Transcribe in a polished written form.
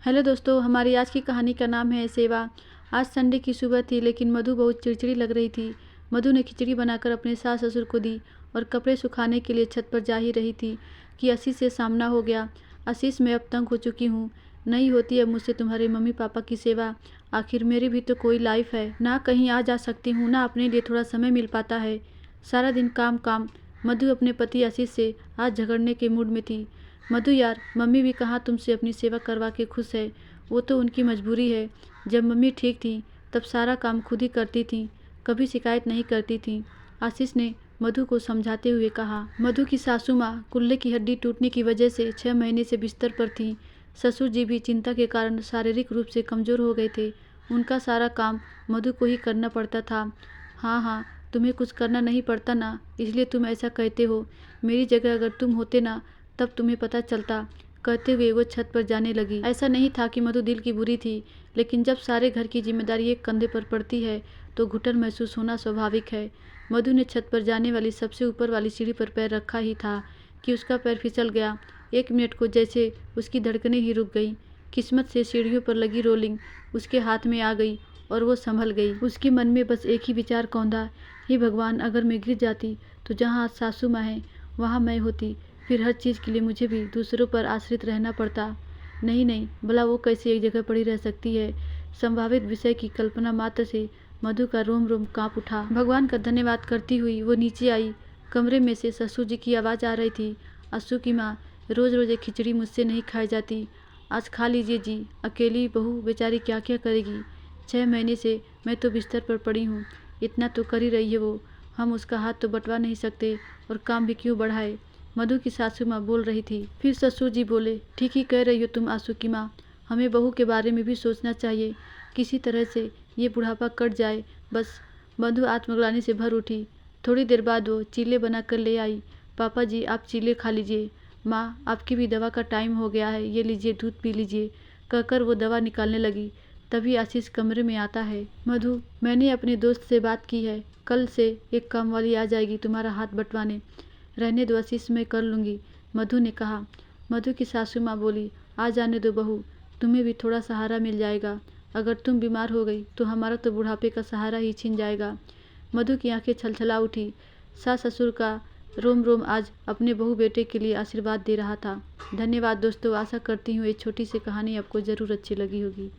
Hello दोस्तों, हमारी आज की कहानी का नाम है सेवा। आज संडे की सुबह थी, लेकिन मधु बहुत चिड़चिड़ी लग रही थी। मधु ने खिचड़ी बनाकर अपने सास ससुर को दी और कपड़े सुखाने के लिए छत पर जा ही रही थी कि आशीष से सामना हो गया। आशीष, मैं अब तंग हो चुकी हूँ। नहीं होती अब मुझसे तुम्हारे मम्मी पापा की सेवा। आखिर मेरी भी तो कोई लाइफ है ना, कहीं आ जा सकती हूँ ना, अपने लिए थोड़ा समय मिल पाता है। सारा दिन काम काम। मधु अपने पति आशीष से आज झगड़ने के मूड में थी। मधु यार, मम्मी भी कहाँ तुमसे अपनी सेवा करवा के खुश है। वो तो उनकी मजबूरी है। जब मम्मी ठीक थी तब सारा काम खुद ही करती थी, कभी शिकायत नहीं करती थी। आशीष ने मधु को समझाते हुए कहा। मधु की सासू माँ कुल्ले की हड्डी टूटने की वजह से 6 महीने से बिस्तर पर थी। ससुर जी भी चिंता के कारण शारीरिक रूप से कमज़ोर हो गए थे। उनका सारा काम मधु को ही करना पड़ता था। हाँ हाँ, तुम्हें कुछ करना नहीं पड़ता ना, इसलिए तुम ऐसा कहते हो। मेरी जगह अगर तुम होते ना, तब तुम्हें पता चलता। कहते हुए वो छत पर जाने लगी। ऐसा नहीं था कि मधु दिल की बुरी थी, लेकिन जब सारे घर की जिम्मेदारी एक कंधे पर पड़ती है तो घुटन महसूस होना स्वाभाविक है। मधु ने छत पर जाने वाली सबसे ऊपर वाली सीढ़ी पर पैर रखा ही था कि उसका पैर फिसल गया। 1 मिनट को जैसे उसकी धड़कनें ही रुक गई। किस्मत से सीढ़ियों पर लगी रोलिंग उसके हाथ में आ गई और वो संभल गई। उसके मन में बस एक ही विचार कौंधा, हे भगवान, अगर मैं गिर जाती तो जहाँ आज सासू माँ है वहाँ मैं होती, फिर हर चीज़ के लिए मुझे भी दूसरों पर आश्रित रहना पड़ता। नहीं नहीं, भला वो कैसे एक जगह पड़ी रह सकती है। संभावित विषय की कल्पना मात्र से मधु का रोम रोम कांप उठा। भगवान का धन्यवाद करती हुई वो नीचे आई। कमरे में से ससुर जी की आवाज़ आ रही थी। अस्सू की माँ, रोज़ रोज़ एक खिचड़ी मुझसे नहीं खाई जाती, आज खा लीजिए जी। अकेली बहू बेचारी क्या क्या करेगी। 6 महीने से मैं तो बिस्तर पर पड़ी हूँ। इतना तो कर ही रही है वो, हम उसका हाथ तो बंटवा नहीं सकते और काम भी क्यों बढ़ाए। मधु की सासू माँ बोल रही थी। फिर ससुर जी बोले, ठीक ही कह रही हो तुम आंसू की माँ, हमें बहू के बारे में भी सोचना चाहिए। किसी तरह से ये बुढ़ापा कट जाए बस। मधु आत्मग्लानि से भर उठी। थोड़ी देर बाद वो चीले बना कर ले आई। पापा जी, आप चीले खा लीजिए। माँ, आपकी भी दवा का टाइम हो गया है, ये लीजिए दूध पी लीजिए, कहकर वो दवा निकालने लगी। तभी आशीष कमरे में आता है। मधु, मैंने अपने दोस्त से बात की है, कल से एक काम वाली आ जाएगी तुम्हारा हाथ बंटवाने। रहने दो आशीष, मैं कर लूँगी, मधु ने कहा। मधु की सासू माँ बोली, आ जाने दो बहू, तुम्हें भी थोड़ा सहारा मिल जाएगा। अगर तुम बीमार हो गई तो हमारा तो बुढ़ापे का सहारा ही छिन जाएगा। मधु की आंखें छलछला उठी। सास ससुर का रोम रोम आज अपने बहू बेटे के लिए आशीर्वाद दे रहा था। धन्यवाद दोस्तों, आशा करती हूँ ये छोटी सी कहानी आपको ज़रूर अच्छी लगी होगी।